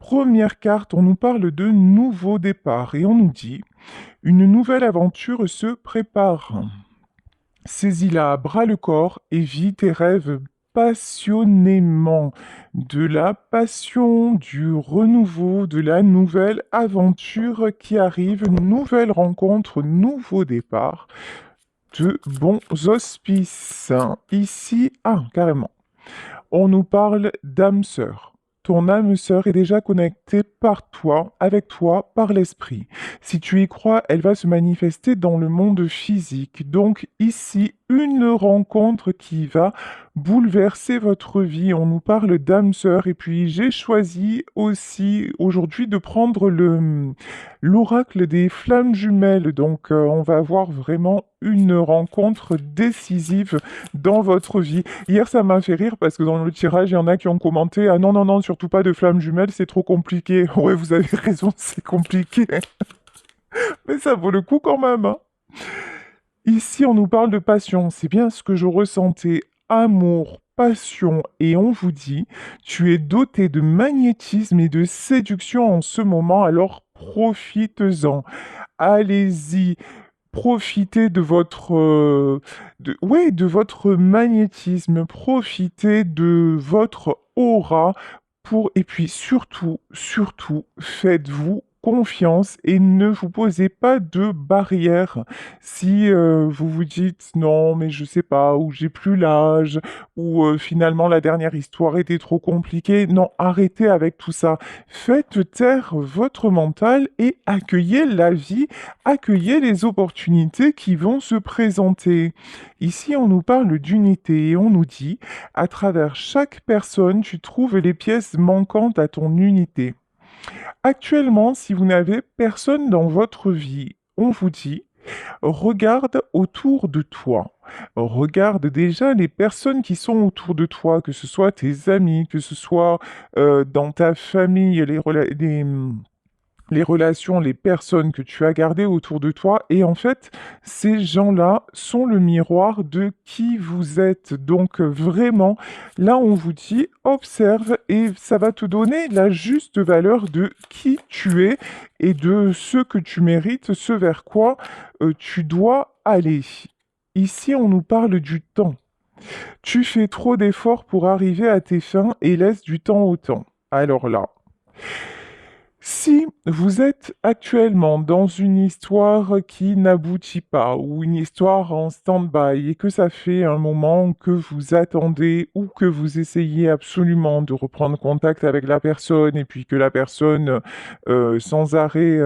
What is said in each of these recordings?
première carte, on nous parle de nouveau départ et on nous dit une nouvelle aventure se prépare. Saisis-la à bras le corps et vis tes rêves passionnément. De la passion, du renouveau, de la nouvelle aventure qui arrive, nouvelle rencontre, nouveau départ, de bons auspices. Ici, carrément. On nous parle d'âme sœur. Ton âme sœur est déjà connectée par toi, avec toi, par l'esprit. Si tu y crois, elle va se manifester dans le monde physique. Donc ici, une rencontre qui va bouleverser votre vie. On nous parle d'âme sœur. Et puis j'ai choisi aussi aujourd'hui de prendre l'oracle des flammes jumelles. Donc on va avoir vraiment une rencontre décisive dans votre vie. Hier, ça m'a fait rire parce que dans le tirage, il y en a qui ont commenté: ah non, non, non, surtout pas de flammes jumelles, c'est trop compliqué. Ouais, vous avez raison, c'est compliqué. Mais ça vaut le coup quand même, hein. Ici, on nous parle de passion. C'est bien ce que je ressentais. Amour, passion. Et on vous dit, tu es doté de magnétisme et de séduction en ce moment, alors profites-en. Allez-y. Profitez de votre, ouais, de votre magnétisme, profitez de votre aura et puis surtout, surtout, faites-vous confiance et ne vous posez pas de barrières. Si vous vous dites non, mais je sais pas, ou j'ai plus l'âge, ou finalement la dernière histoire était trop compliquée, non, arrêtez avec tout ça. Faites taire votre mental et accueillez la vie. Accueillez les opportunités qui vont se présenter. Ici, on nous parle d'unité et on nous dit, à travers chaque personne, tu trouves les pièces manquantes à ton unité. Actuellement, si vous n'avez personne dans votre vie, on vous dit, regarde autour de toi. Regarde déjà les personnes qui sont autour de toi, que ce soit tes amis, que ce soit dans ta famille, les relations, les personnes que tu as gardées autour de toi. Et en fait, ces gens-là sont le miroir de qui vous êtes. Donc vraiment, là, on vous dit, observe et ça va te donner la juste valeur de qui tu es et de ce que tu mérites, ce vers quoi tu dois aller. Ici, on nous parle du temps. Tu fais trop d'efforts pour arriver à tes fins et laisse du temps au temps. Alors là, si vous êtes actuellement dans une histoire qui n'aboutit pas ou une histoire en stand-by et que ça fait un moment que vous attendez ou que vous essayez absolument de reprendre contact avec la personne et puis que la personne sans arrêt,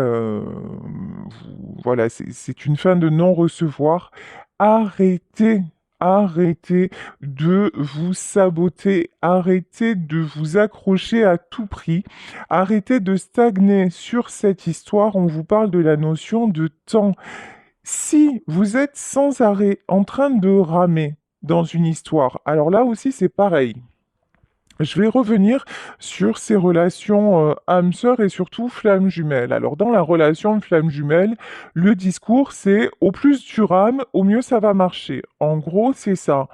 voilà, c'est une fin de non-recevoir, arrêtez. Arrêtez de vous saboter, arrêtez de vous accrocher à tout prix. Arrêtez de stagner sur cette histoire, on vous parle de la notion de temps. Si vous êtes sans arrêt en train de ramer dans une histoire, alors là aussi c'est pareil. Je vais revenir sur ces relations âme-sœur et surtout flamme jumelle. Alors dans la relation flamme jumelle, le discours c'est au plus tu rames, au mieux ça va marcher. En gros, c'est ça.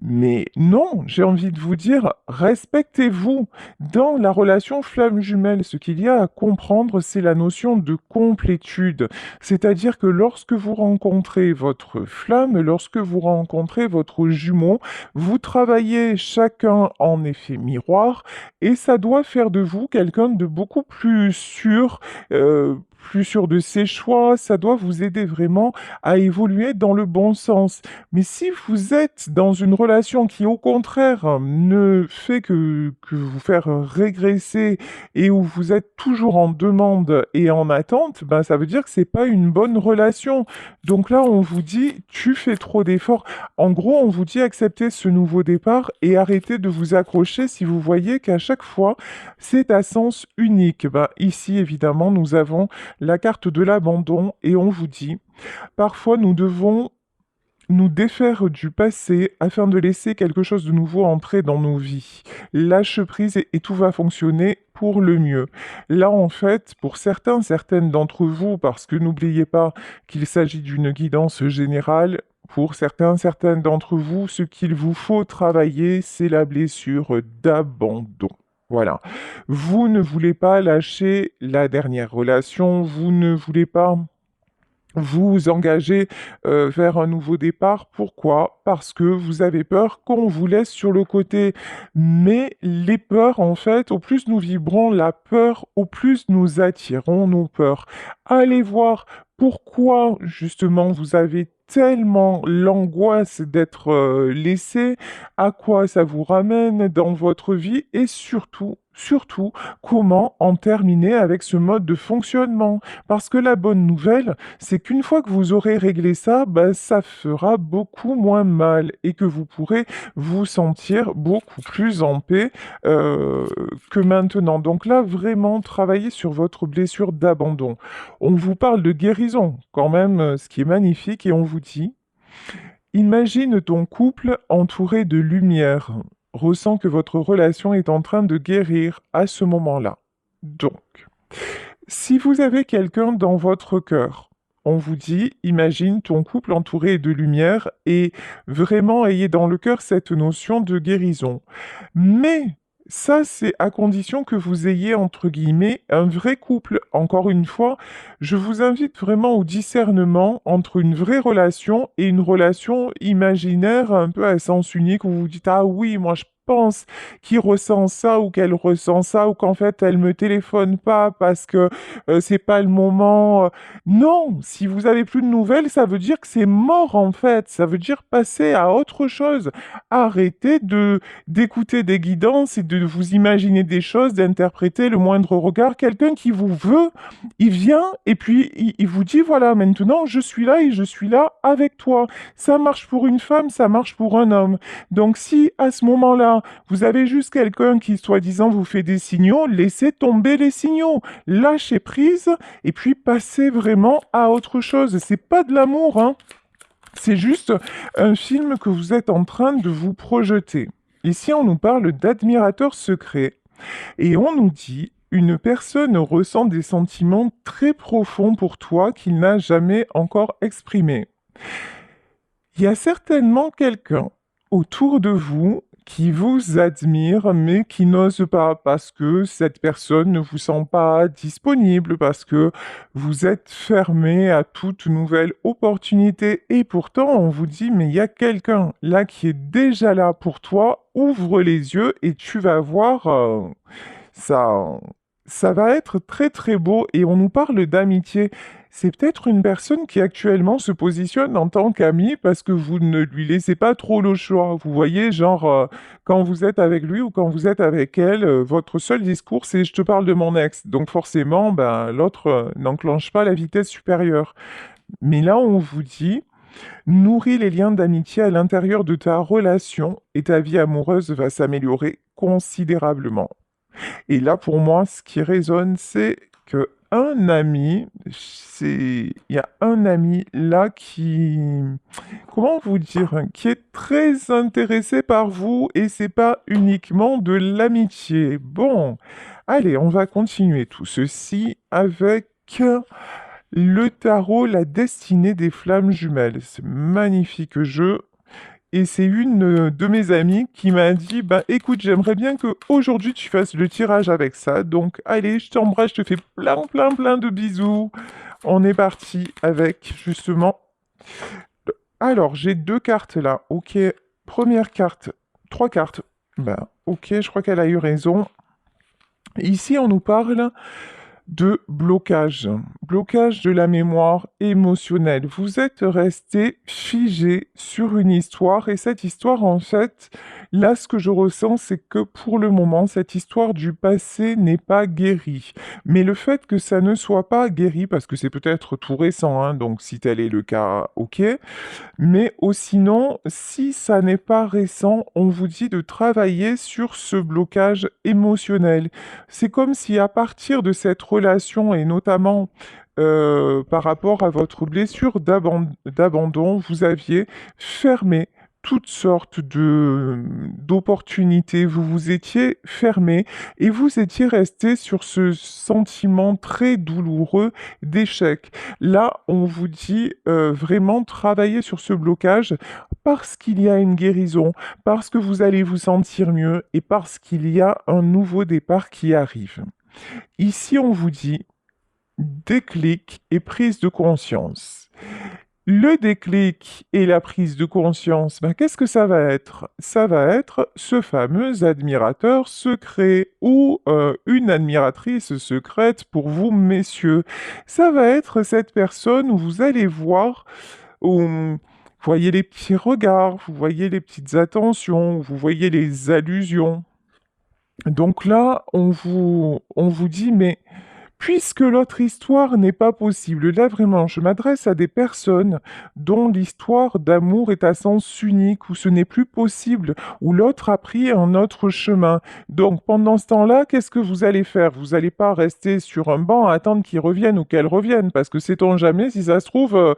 Mais non, j'ai envie de vous dire, respectez-vous. Dans la relation flamme jumelle, ce qu'il y a à comprendre, c'est la notion de complétude. C'est-à-dire que lorsque vous rencontrez votre flamme, lorsque vous rencontrez votre jumeau, vous travaillez chacun en effet miroir et ça doit faire de vous quelqu'un de beaucoup plus sûr de ses choix, ça doit vous aider vraiment à évoluer dans le bon sens. Mais si vous êtes dans une relation qui, au contraire, ne fait que vous faire régresser et où vous êtes toujours en demande et en attente, ben, ça veut dire que c'est pas une bonne relation. Donc là, on vous dit, tu fais trop d'efforts. En gros, on vous dit acceptez ce nouveau départ et arrêtez de vous accrocher si vous voyez qu'à chaque fois, c'est à sens unique. Ben, ici, évidemment, nous avons la carte de l'abandon et on vous dit, parfois, nous devons nous défaire du passé afin de laisser quelque chose de nouveau entrer dans nos vies. Lâche prise et tout va fonctionner pour le mieux. Là, en fait, pour certains, certaines d'entre vous, parce que n'oubliez pas qu'il s'agit d'une guidance générale, pour certains, certaines d'entre vous, ce qu'il vous faut travailler, c'est la blessure d'abandon. Voilà. Vous ne voulez pas lâcher la dernière relation, vous ne voulez pas vous engager vers un nouveau départ. Pourquoi? Parce que vous avez peur qu'on vous laisse sur le côté. Mais les peurs, en fait, au plus nous vibrons la peur, au plus nous attirons nos peurs. Allez voir pourquoi, justement, vous avez tellement l'angoisse d'être laissé, à quoi ça vous ramène dans votre vie et surtout, comment en terminer avec ce mode de fonctionnement. Parce que la bonne nouvelle, c'est qu'une fois que vous aurez réglé ça, bah, ça fera beaucoup moins mal et que vous pourrez vous sentir beaucoup plus en paix que maintenant. Donc là, vraiment travailler sur votre blessure d'abandon. On vous parle de guérison, quand même, ce qui est magnifique, et on vous dit, imagine ton couple entouré de lumière. Ressens que votre relation est en train de guérir à ce moment-là. Donc, si vous avez quelqu'un dans votre cœur, on vous dit, imagine ton couple entouré de lumière et vraiment ayez dans le cœur cette notion de guérison. Mais ça, c'est à condition que vous ayez, entre guillemets, un vrai couple. Encore une fois, je vous invite vraiment au discernement entre une vraie relation et une relation imaginaire un peu à sens unique où vous vous dites, ah oui, moi je pense qu'il ressent ça ou qu'elle ressent ça ou qu'en fait elle me téléphone pas parce que c'est pas le moment. Non, si vous avez plus de nouvelles, ça veut dire que c'est mort en fait. Ça veut dire passer à autre chose. Arrêtez d'écouter des guidances et de vous imaginer des choses, d'interpréter le moindre regard. Quelqu'un qui vous veut, il vient et puis il vous dit, voilà, maintenant je suis là et je suis là avec toi. Ça marche pour une femme, ça marche pour un homme. Donc si à ce moment-là, vous avez juste quelqu'un qui, soi-disant, vous fait des signaux, laissez tomber les signaux. Lâchez prise et puis passez vraiment à autre chose. C'est pas de l'amour, hein. C'est juste un film que vous êtes en train de vous projeter. Ici, on nous parle d'admirateur secret et on nous dit une personne ressent des sentiments très profonds pour toi qu'il n'a jamais encore exprimés. Il y a certainement quelqu'un autour de vous qui vous admire mais qui n'ose pas parce que cette personne ne vous sent pas disponible, parce que vous êtes fermé à toute nouvelle opportunité et pourtant on vous dit mais il y a quelqu'un là qui est déjà là pour toi, ouvre les yeux et tu vas voir ça, ça va être très très beau et on nous parle d'amitié. C'est peut-être une personne qui actuellement se positionne en tant qu'ami parce que vous ne lui laissez pas trop le choix. Vous voyez, genre, quand vous êtes avec lui ou quand vous êtes avec elle, votre seul discours, c'est «je te parle de mon ex». Donc forcément, ben, l'autre n'enclenche pas la vitesse supérieure. Mais là, on vous dit, nourris les liens d'amitié à l'intérieur de ta relation et ta vie amoureuse va s'améliorer considérablement. Et là, pour moi, ce qui résonne, c'est que un ami, il y a un ami là qui, comment vous dire, qui est très intéressé par vous et c'est pas uniquement de l'amitié. Bon, allez, on va continuer tout ceci avec le tarot, la destinée des flammes jumelles. C'est magnifique jeu. Et c'est une de mes amies qui m'a dit, bah écoute, j'aimerais bien que aujourd'hui tu fasses le tirage avec ça. Donc allez, je t'embrasse, je te fais plein de bisous. On est parti avec justement. Alors, j'ai deux cartes là. Ok, première carte, trois cartes. Bah ok, je crois qu'elle a eu raison. Ici, on nous parle de blocage, blocage de la mémoire émotionnelle. Vous êtes resté figé sur une histoire et cette histoire, en fait, là, ce que je ressens, c'est que pour le moment, cette histoire du passé n'est pas guérie. Mais le fait que ça ne soit pas guéri, parce que c'est peut-être tout récent, hein, donc si tel est le cas, ok, mais sinon, si ça n'est pas récent, on vous dit de travailler sur ce blocage émotionnel. C'est comme si à partir de cette relation, et notamment par rapport à votre blessure d'abandon, vous aviez fermé toutes sortes d'opportunités, vous vous étiez fermé et vous étiez resté sur ce sentiment très douloureux d'échec. Là, on vous dit vraiment travailler sur ce blocage parce qu'il y a une guérison, parce que vous allez vous sentir mieux et parce qu'il y a un nouveau départ qui arrive. Ici, on vous dit déclic et prise de conscience. Le déclic et la prise de conscience, qu'est-ce que ça va être? Ça va être ce fameux admirateur secret ou une admiratrice secrète pour vous, messieurs. Ça va être cette personne où vous allez voir, où vous voyez les petits regards, vous voyez les petites attentions, vous voyez les allusions. Donc là, on vous dit, mais puisque l'autre histoire n'est pas possible, là vraiment, je m'adresse à des personnes dont l'histoire d'amour est à sens unique, où ce n'est plus possible, où l'autre a pris un autre chemin. Donc pendant ce temps-là, qu'est-ce que vous allez faire? Vous n'allez pas rester sur un banc à attendre qu'ils reviennent ou qu'elles reviennent, parce que sait-on jamais, si ça se trouve,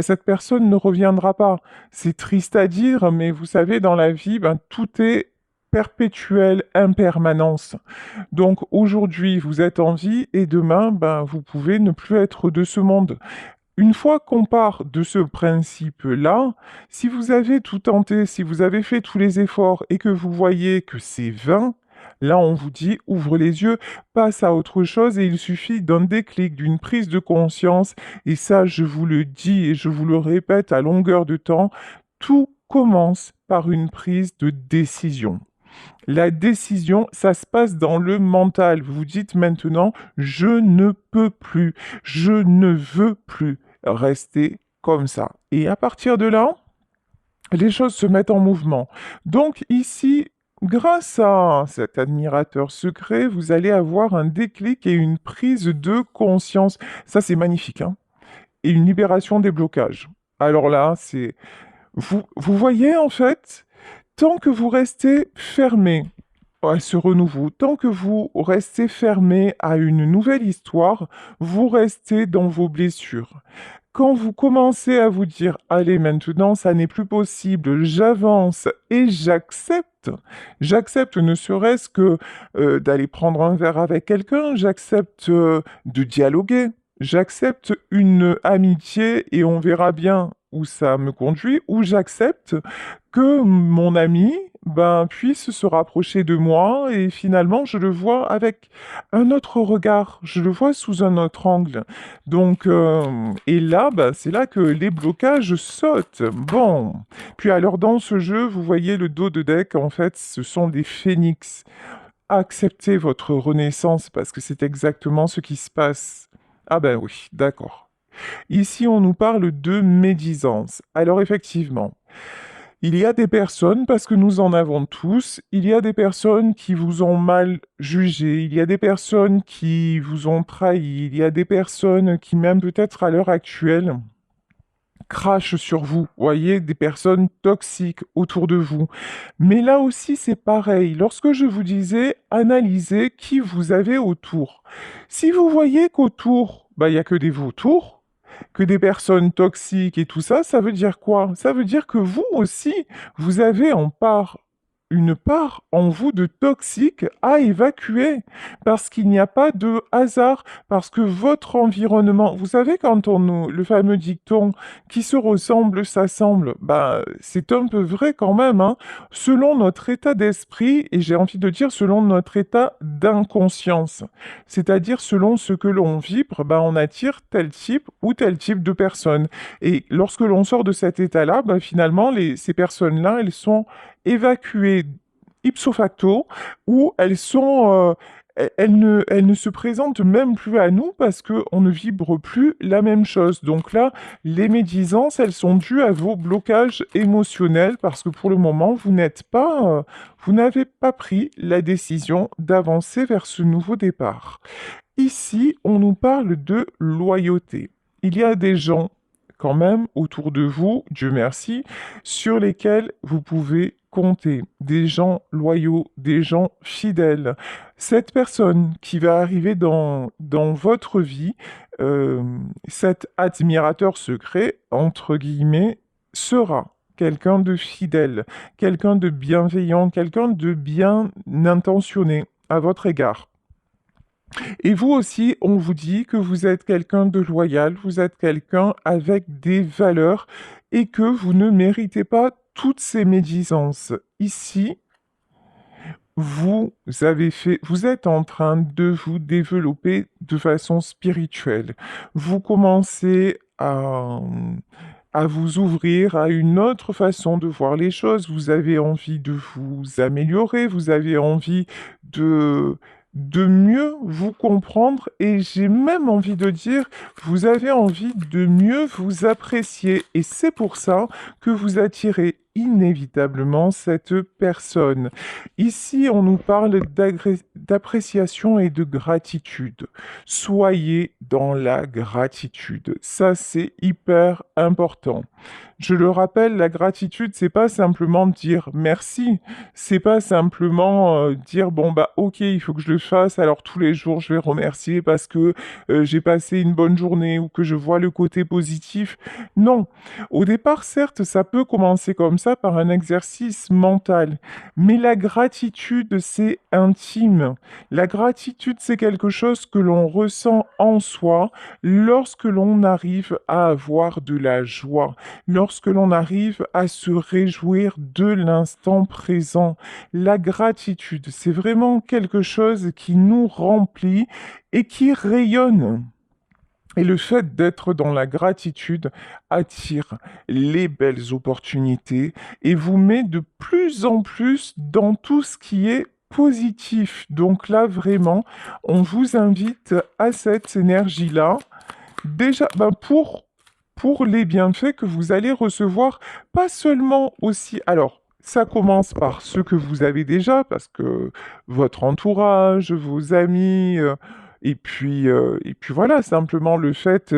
cette personne ne reviendra pas. C'est triste à dire, mais vous savez, dans la vie, tout est perpétuelle impermanence. Donc aujourd'hui, vous êtes en vie et demain, vous pouvez ne plus être de ce monde. Une fois qu'on part de ce principe-là, si vous avez tout tenté, si vous avez fait tous les efforts et que vous voyez que c'est vain, là on vous dit ouvre les yeux, passe à autre chose et il suffit d'un déclic, d'une prise de conscience. Et ça, je vous le dis et je vous le répète à longueur de temps, tout commence par une prise de décision. La décision, ça se passe dans le mental. Vous vous dites maintenant, je ne peux plus, je ne veux plus rester comme ça. Et à partir de là, les choses se mettent en mouvement. Donc ici, grâce à cet admirateur secret, vous allez avoir un déclic et une prise de conscience. Ça, c'est magnifique, hein? Et une libération des blocages. Alors là, c'est... vous voyez, en fait, tant que vous restez fermé à ce renouveau, tant que vous restez fermé à une nouvelle histoire, vous restez dans vos blessures. Quand vous commencez à vous dire, allez, maintenant, ça n'est plus possible, j'avance et j'accepte ne serait-ce que d'aller prendre un verre avec quelqu'un, j'accepte de dialoguer, j'accepte une amitié et on verra bien où ça me conduit, ou j'accepte que mon ami puisse se rapprocher de moi et finalement je le vois avec un autre regard, je le vois sous un autre angle. Donc, et là, c'est là que les blocages sautent. Bon. Puis alors dans ce jeu, vous voyez le dos de deck, en fait, ce sont des phénix. Acceptez votre renaissance parce que c'est exactement ce qui se passe. Ah ben oui, d'accord. Ici, on nous parle de médisance. Alors effectivement, il y a des personnes, parce que nous en avons tous, il y a des personnes qui vous ont mal jugé, il y a des personnes qui vous ont trahi, il y a des personnes qui, même peut-être à l'heure actuelle, crachent sur vous, voyez, des personnes toxiques autour de vous. Mais là aussi, c'est pareil. Lorsque je vous disais, analysez qui vous avez autour. Si vous voyez qu'autour, il n'y a que des vautours, que des personnes toxiques et tout ça, ça veut dire quoi? Ça veut dire que vous aussi, vous avez une part en vous de toxique à évacuer, parce qu'il n'y a pas de hasard, parce que votre environnement, vous savez, le fameux dicton qui se ressemble s'assemble, c'est un peu vrai quand même, hein, selon notre état d'esprit, et j'ai envie de dire selon notre état d'inconscience, c'est-à-dire selon ce que l'on vibre, on attire tel type ou tel type de personne. Et lorsque l'on sort de cet état-là, finalement, ces personnes-là, elles sont évacuées ipso facto, ou elles ne se présentent même plus à nous parce qu'on ne vibre plus la même chose. Donc là, les médisances, elles sont dues à vos blocages émotionnels parce que pour le moment, vous n'avez pas pris la décision d'avancer vers ce nouveau départ. Ici, on nous parle de loyauté. Il y a des gens quand même autour de vous, Dieu merci, sur lesquels vous pouvez compter. Des gens loyaux, des gens fidèles. Cette personne qui va arriver dans votre vie, cet admirateur secret, entre guillemets, sera quelqu'un de fidèle, quelqu'un de bienveillant, quelqu'un de bien intentionné à votre égard. Et vous aussi, on vous dit que vous êtes quelqu'un de loyal, vous êtes quelqu'un avec des valeurs et que vous ne méritez pas toutes ces médisances. Ici, vous êtes en train de vous développer de façon spirituelle. Vous commencez à vous ouvrir à une autre façon de voir les choses. Vous avez envie de vous améliorer, vous avez envie de, de mieux vous comprendre et j'ai même envie de dire, vous avez envie de mieux vous apprécier. Et c'est pour ça que vous attirez inévitablement cette personne. Ici, on nous parle d'appréciation et de gratitude. Soyez dans la gratitude. Ça, c'est hyper important. Je le rappelle, la gratitude, c'est pas simplement dire merci. C'est pas simplement dire bon bah ok, il faut que je le fasse. Alors tous les jours, je vais remercier parce que j'ai passé une bonne journée ou que je vois le côté positif. Non. Au départ, certes, ça peut commencer comme ça par un exercice mental. Mais la gratitude, c'est intime. La gratitude, c'est quelque chose que l'on ressent en soi lorsque l'on arrive à avoir de la joie, lorsque l'on arrive à se réjouir de l'instant présent. La gratitude, c'est vraiment quelque chose qui nous remplit et qui rayonne. Et le fait d'être dans la gratitude attire les belles opportunités et vous met de plus en plus dans tout ce qui est positif. Donc là, vraiment, on vous invite à cette énergie-là. Déjà, pour les bienfaits que vous allez recevoir, pas seulement aussi. Alors, ça commence par ceux que vous avez déjà, parce que votre entourage, vos amis, et puis voilà, simplement le fait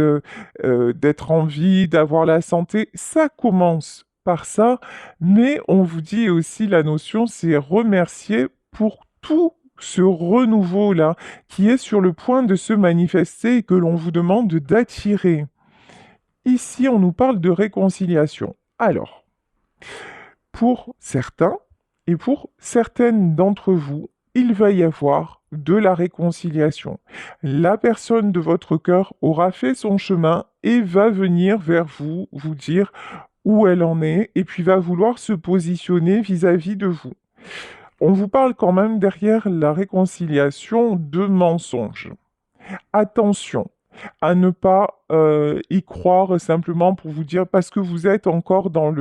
d'être en vie, d'avoir la santé, ça commence par ça, mais on vous dit aussi la notion, c'est remercier pour tout ce renouveau-là qui est sur le point de se manifester et que l'on vous demande d'attirer. Ici, on nous parle de réconciliation. Alors, pour certains et pour certaines d'entre vous, il va y avoir de la réconciliation. La personne de votre cœur aura fait son chemin et va venir vers vous, vous dire où elle en est, et puis va vouloir se positionner vis-à-vis de vous. On vous parle quand même derrière la réconciliation de mensonges. Attention à ne pas y croire simplement pour vous dire parce que vous êtes encore dans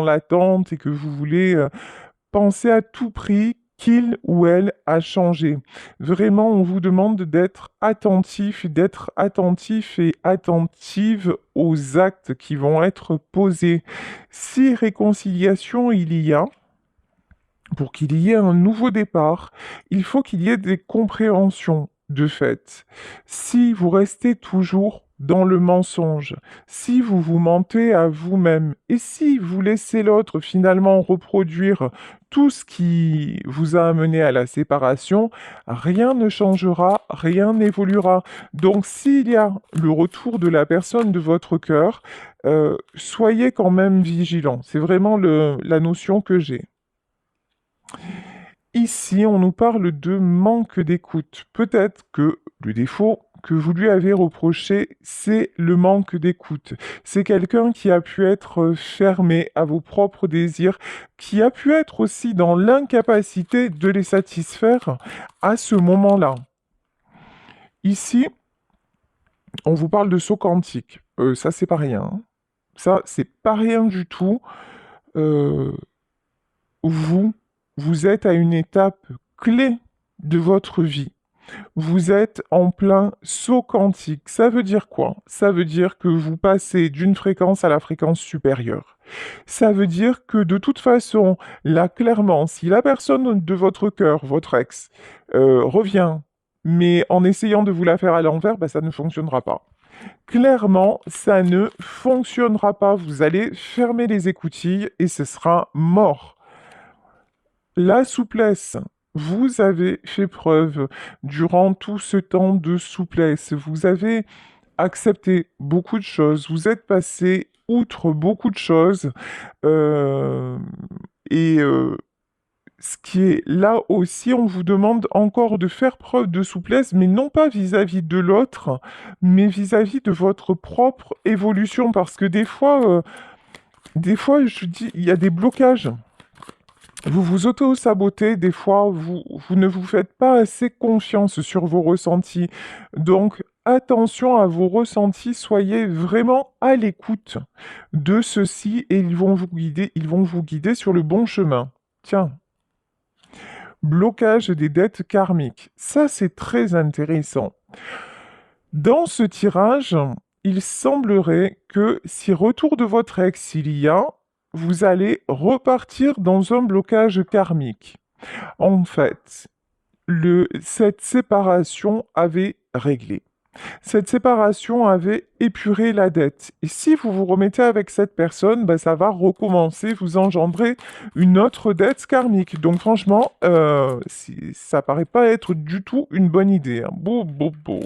l'attente et que vous voulez penser à tout prix qu'il ou elle a changé. Vraiment, on vous demande d'être attentif et attentive aux actes qui vont être posés. Si réconciliation il y a, pour qu'il y ait un nouveau départ, il faut qu'il y ait des compréhensions de fait. Si vous restez toujours dans le mensonge, si vous vous mentez à vous-même et si vous laissez l'autre finalement reproduire tout ce qui vous a amené à la séparation, rien ne changera, rien n'évoluera. Donc s'il y a le retour de la personne de votre cœur, soyez quand même vigilant. C'est vraiment la notion que j'ai. Ici, on nous parle de manque d'écoute. Peut-être que le défaut que vous lui avez reproché, c'est le manque d'écoute. C'est quelqu'un qui a pu être fermé à vos propres désirs, qui a pu être aussi dans l'incapacité de les satisfaire à ce moment-là. Ici, on vous parle de saut quantique. Ça, c'est pas rien, hein. Ça, c'est pas rien du tout. Euh, vous, vous êtes à une étape clé de votre vie. Vous êtes en plein saut quantique. Ça veut dire quoi? Ça veut dire que vous passez d'une fréquence à la fréquence supérieure. Ça veut dire que de toute façon, là clairement, si la personne de votre cœur, votre ex, revient, mais en essayant de vous la faire à l'envers, ça ne fonctionnera pas. Clairement, ça ne fonctionnera pas. Vous allez fermer les écoutilles et ce sera mort. La souplesse. Vous avez fait preuve durant tout ce temps de souplesse. Vous avez accepté beaucoup de choses. Vous êtes passé outre beaucoup de choses. Euh, et ce qui est là aussi, on vous demande encore de faire preuve de souplesse, mais non pas vis-à-vis de l'autre, mais vis-à-vis de votre propre évolution. Parce que des fois, Des fois, je dis, il y a des blocages. Vous vous auto-sabotez, des fois, vous ne vous faites pas assez confiance sur vos ressentis. Donc, attention à vos ressentis, soyez vraiment à l'écoute de ceux-ci et ils vont vous guider sur le bon chemin. Tiens, blocage des dettes karmiques. Ça, c'est très intéressant. Dans ce tirage, il semblerait que si retour de votre ex il y a, vous allez repartir dans un blocage karmique. En fait, cette séparation avait réglé. Cette séparation avait épuré la dette. Et si vous vous remettez avec cette personne, ben, ça va recommencer, vous engendrer une autre dette karmique. Donc franchement, ça paraît pas être du tout une bonne idée, hein. Bouh, bouh, bouh.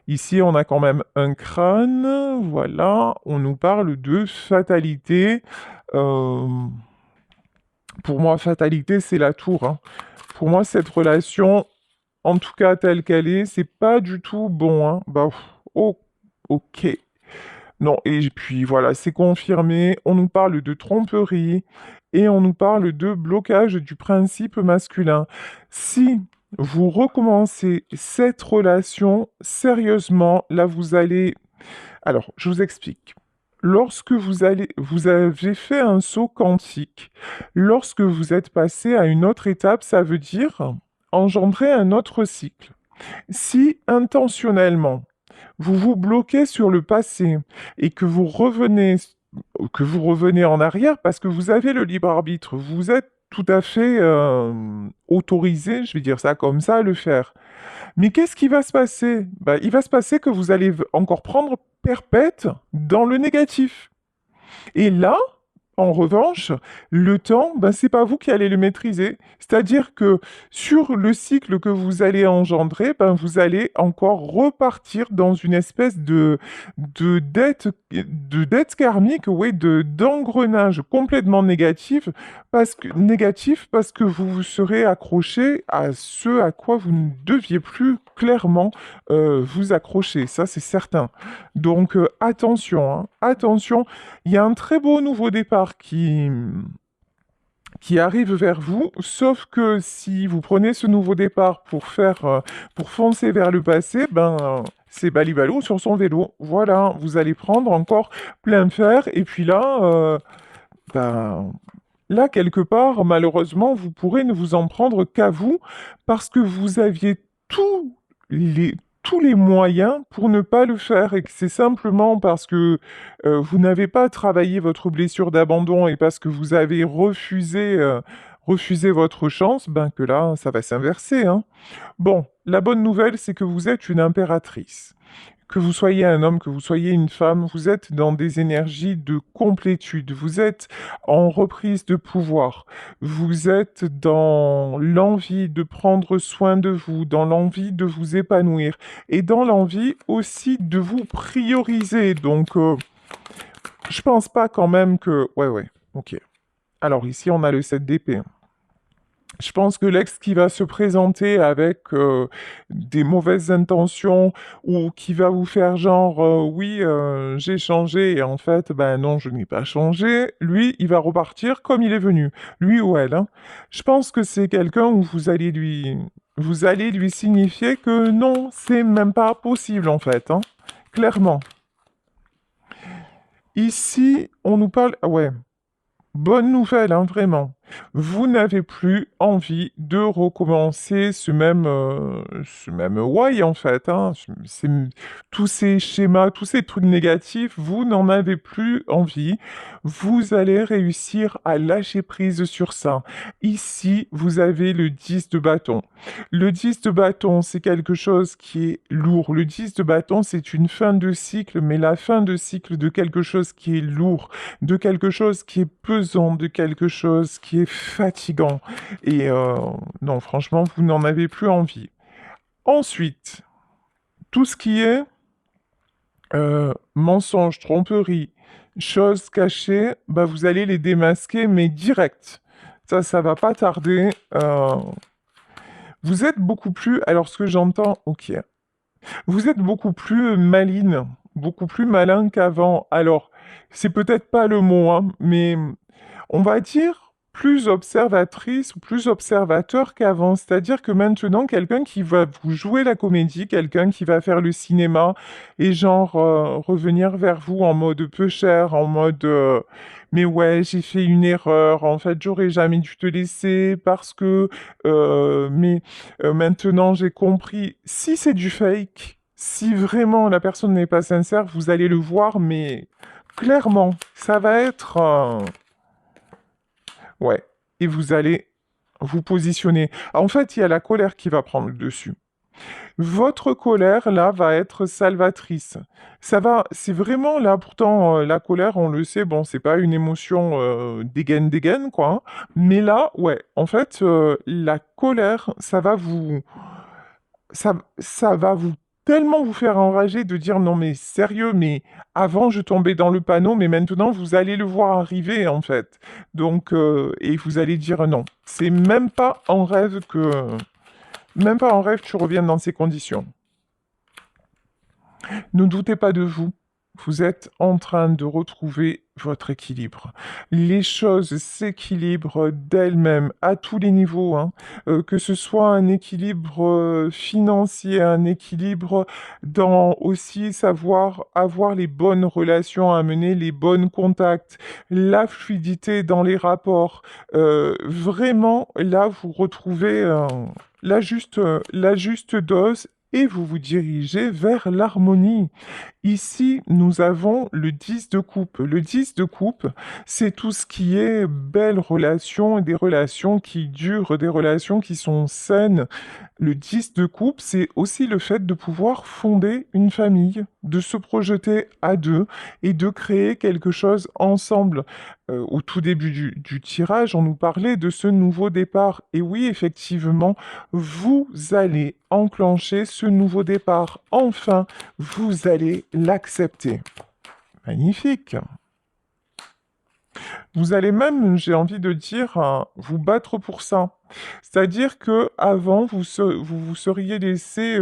Ici, on a quand même un crâne, voilà, on nous parle de fatalité. Euh, pour moi, fatalité, c'est la tour, hein. Pour moi, cette relation, en tout cas telle qu'elle est, c'est pas du tout bon, hein. Bah, oh, ok. Non, et puis voilà, c'est confirmé, on nous parle de tromperie et on nous parle de blocage du principe masculin. Si vous recommencez cette relation sérieusement, là vous allez... Alors, je vous explique. Lorsque vous avez fait un saut quantique, lorsque vous êtes passé à une autre étape, ça veut dire engendrer un autre cycle. Si intentionnellement, vous vous bloquez sur le passé et que vous revenez en arrière parce que vous avez le libre arbitre, vous êtes tout à fait autorisé, je vais dire ça comme ça, à le faire. Mais qu'est-ce qui va se passer? Bah, il va se passer que vous allez encore prendre perpète dans le négatif. Et là, en revanche, le temps, ben, c'est pas vous qui allez le maîtriser. C'est-à-dire que sur le cycle que vous allez engendrer, ben, vous allez encore repartir dans une espèce de dette karmique, oui, d'engrenage complètement négatif parce que vous vous serez accroché à ce à quoi vous ne deviez plus clairement vous accrocher. Ça, c'est certain. Donc, attention, hein, attention. Il y a un très beau nouveau départ qui arrive vers vous, sauf que si vous prenez ce nouveau départ pour foncer vers le passé, ben, c'est Balibalou sur son vélo. Voilà, vous allez prendre encore plein fer, et puis là, ben, là, quelque part, malheureusement, vous pourrez ne vous en prendre qu'à vous, parce que vous aviez les, tous les moyens pour ne pas le faire, et que c'est simplement parce que vous n'avez pas travaillé votre blessure d'abandon et parce que vous avez refusé votre chance, ben que là, ça va s'inverser, hein. Bon, la bonne nouvelle, c'est que vous êtes une impératrice. Que vous soyez un homme, que vous soyez une femme, vous êtes dans des énergies de complétude, vous êtes en reprise de pouvoir, vous êtes dans l'envie de prendre soin de vous, dans l'envie de vous épanouir et dans l'envie aussi de vous prioriser. Donc, je pense pas quand même que... Ouais, ouais, ok. Alors ici, on a le 7 d'épée. Je pense que l'ex qui va se présenter avec des mauvaises intentions ou qui va vous faire genre oui, j'ai changé et en fait, ben non, je n'ai pas changé, lui, il va repartir comme il est venu, lui ou elle, hein. Je pense que c'est quelqu'un où vous allez lui signifier que non, c'est même pas possible en fait, hein, clairement. Ici, on nous parle... Ah ouais, bonne nouvelle, hein, vraiment. Vous n'avez plus envie de recommencer ce même why, en fait, hein. Tous ces schémas, tous ces trucs négatifs, vous n'en avez plus envie. Vous allez réussir à lâcher prise sur ça. Ici, vous avez le 10 de bâton. Le 10 de bâton, c'est quelque chose qui est lourd. Le 10 de bâton, c'est une fin de cycle, mais la fin de cycle de quelque chose qui est lourd, de quelque chose qui est pesant, de quelque chose qui est fatigant. Et non, franchement, vous n'en avez plus envie. Ensuite, tout ce qui est mensonge, tromperie, choses cachées, bah, vous allez les démasquer, mais direct. Ça va pas tarder. Vous êtes beaucoup plus... Alors, ce que j'entends, ok. Vous êtes beaucoup plus maline, beaucoup plus malin qu'avant. Alors, c'est peut-être pas le mot, hein, mais on va dire plus observatrice ou plus observateur qu'avant. C'est-à-dire que maintenant, quelqu'un qui va vous jouer la comédie, quelqu'un qui va faire le cinéma et genre revenir vers vous en mode peu cher, en mode mais ouais, j'ai fait une erreur, en fait, j'aurais jamais dû te laisser parce que mais maintenant j'ai compris. Si c'est du fake, si vraiment la personne n'est pas sincère, vous allez le voir, mais clairement, ça va être ouais, et vous allez vous positionner. En fait, il y a la colère qui va prendre le dessus. Votre colère, là, va être salvatrice. Ça va, c'est vraiment là, pourtant, la colère, on le sait, bon, c'est pas une émotion dégaine, quoi, hein. Mais là, ouais, en fait, la colère, ça va vous tellement vous faire enrager de dire non mais sérieux, mais avant je tombais dans le panneau, mais maintenant vous allez le voir arriver en fait. Donc et vous allez dire non. C'est même pas en rêve que tu reviennes dans ces conditions. Ne doutez pas de vous. Vous êtes en train de retrouver votre équilibre. Les choses s'équilibrent d'elles-mêmes à tous les niveaux, hein. Que ce soit un équilibre financier, un équilibre dans aussi savoir avoir les bonnes relations à mener, les bons contacts, la fluidité dans les rapports. Vraiment, là, vous retrouvez la juste dose et vous vous dirigez vers l'harmonie. Ici, nous avons le 10 de coupe. Le 10 de coupe, c'est tout ce qui est belles relations, des relations qui durent, des relations qui sont saines. Le 10 de coupe, c'est aussi le fait de pouvoir fonder une famille, de se projeter à deux et de créer quelque chose ensemble. Au tout début du tirage, on nous parlait de ce nouveau départ. Et oui, effectivement, vous allez enclencher ce nouveau départ. Enfin, vous allez l'accepter. Magnifique. Vous allez même, j'ai envie de dire, vous battre pour ça. C'est-à-dire que avant, vous vous seriez laissé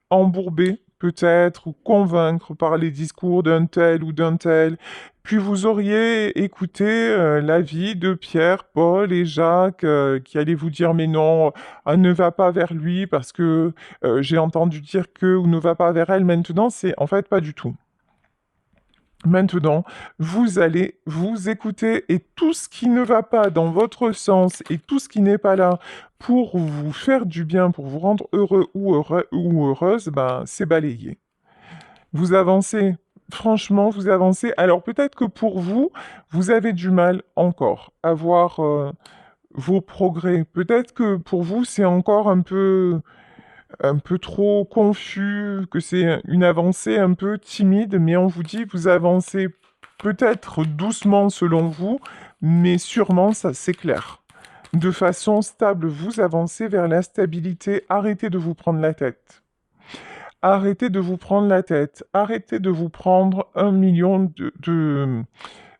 embourber, peut-être, ou convaincre par les discours d'un tel ou d'un tel. Puis vous auriez écouté l'avis de Pierre, Paul et Jacques qui allaient vous dire mais non, ne va pas vers lui parce que j'ai entendu dire que ou ne va pas vers elle. Maintenant, c'est en fait pas du tout. Maintenant, vous allez vous écouter et tout ce qui ne va pas dans votre sens et tout ce qui n'est pas là pour vous faire du bien, pour vous rendre heureux ou heureuse, ben, c'est balayé. Vous avancez. Franchement, vous avancez. Alors peut-être que pour vous, vous avez du mal encore à voir vos progrès. Peut-être que pour vous, c'est encore un peu trop confus, que c'est une avancée un peu timide, mais on vous dit vous avancez peut-être doucement selon vous, mais sûrement ça c'est clair. De façon stable, vous avancez vers la stabilité. Arrêtez de vous prendre la tête. Arrêtez de vous prendre la tête. Arrêtez de vous prendre un million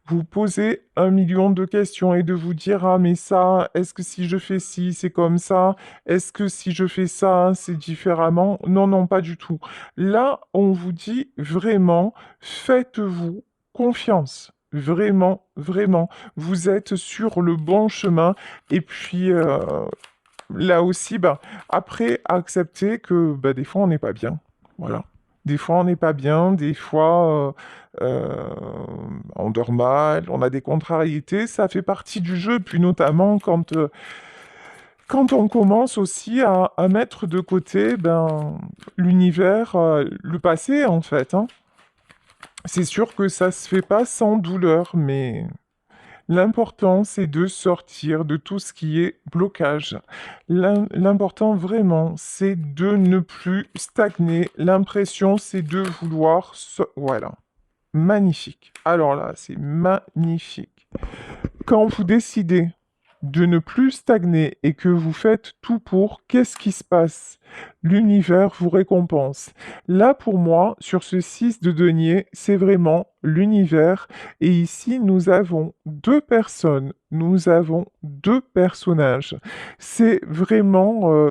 vous poser un million de questions et de vous dire ah mais ça, est-ce que si je fais ci, c'est comme ça? Est-ce que si je fais ça, c'est différemment? Non, non, pas du tout. Là, on vous dit vraiment, faites-vous confiance. Vraiment, vraiment, vous êtes sur le bon chemin. Et puis là aussi, bah, après, accepter que bah, des fois, on n'est pas bien. Voilà. Des fois, on n'est pas bien, des fois, on dort mal, on a des contrariétés, ça fait partie du jeu, puis notamment quand on commence aussi à mettre de côté ben, l'univers, le passé en fait, hein. C'est sûr que ça se fait pas sans douleur, mais l'important, c'est de sortir de tout ce qui est blocage. L'important vraiment, c'est de ne plus stagner. L'impression, c'est de vouloir... Voilà. Magnifique. Alors là, c'est magnifique. Quand vous décidez de ne plus stagner et que vous faites tout pour, qu'est-ce qui se passe? L'univers vous récompense. Là, pour moi, sur ce 6 de denier, c'est vraiment l'univers. Et ici, nous avons deux personnes, nous avons deux personnages. C'est vraiment,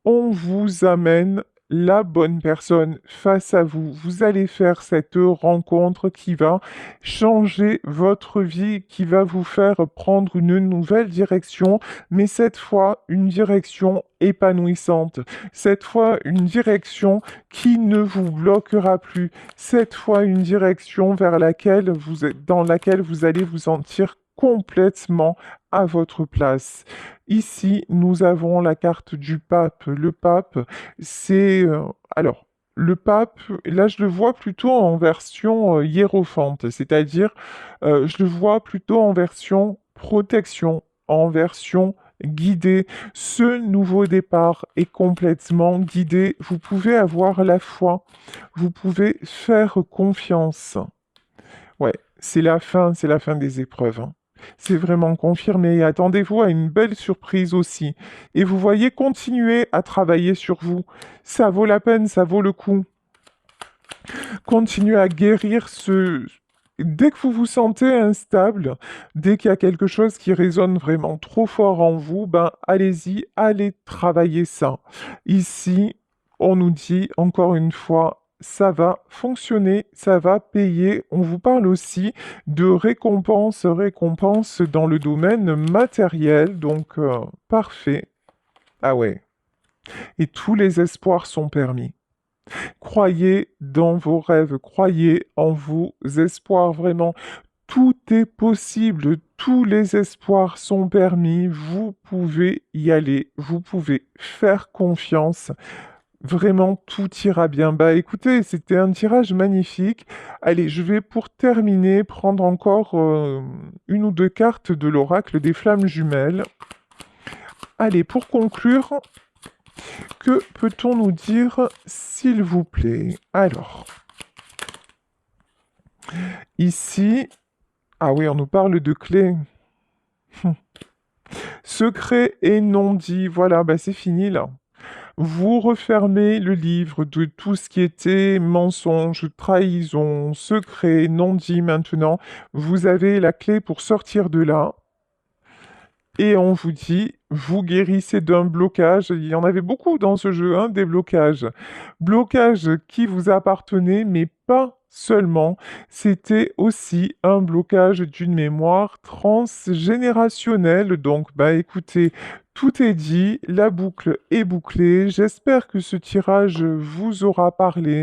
on vous amène la bonne personne face à vous. Vous allez faire cette rencontre qui va changer votre vie, qui va vous faire prendre une nouvelle direction, mais cette fois, une direction épanouissante. Cette fois, une direction qui ne vous bloquera plus. Cette fois, une direction vers laquelle dans laquelle vous allez vous sentir complètement à votre place. Ici, nous avons la carte du pape. Le pape, c'est... alors, le pape, là, je le vois plutôt en version hiérophante, c'est-à-dire, je le vois plutôt en version protection, en version guidée. Ce nouveau départ est complètement guidé. Vous pouvez avoir la foi, vous pouvez faire confiance. Ouais, c'est la fin des épreuves, hein. C'est vraiment confirmé. Attendez-vous à une belle surprise aussi. Et vous voyez, continuez à travailler sur vous. Ça vaut la peine, ça vaut le coup. Continuez à guérir ce... Dès que vous vous sentez instable, dès qu'il y a quelque chose qui résonne vraiment trop fort en vous, ben allez-y, allez travailler ça. Ici, on nous dit encore une fois, ça va fonctionner, ça va payer. On vous parle aussi de récompense dans le domaine matériel, donc parfait. Ah ouais. Et tous les espoirs sont permis. Croyez dans vos rêves, croyez en vos espoirs, vraiment. Tout est possible, tous les espoirs sont permis, vous pouvez y aller, vous pouvez faire confiance. Vraiment, tout ira bien. Bah écoutez, c'était un tirage magnifique. Allez, je vais pour terminer prendre encore une ou deux cartes de l'oracle des flammes jumelles. Allez, pour conclure, que peut-on nous dire, s'il vous plaît? Alors, ici, ah oui, on nous parle de clés. Secret et non dit, voilà, bah c'est fini là. Vous refermez le livre de tout ce qui était mensonge, trahison, secret, non dit maintenant. Vous avez la clé pour sortir de là. Et on vous dit, vous guérissez d'un blocage. Il y en avait beaucoup dans ce jeu, hein, des blocages. Blocages qui vous appartenaient, mais pas seulement. C'était aussi un blocage d'une mémoire transgénérationnelle. Donc, bah écoutez, tout est dit, la boucle est bouclée. J'espère que ce tirage vous aura parlé.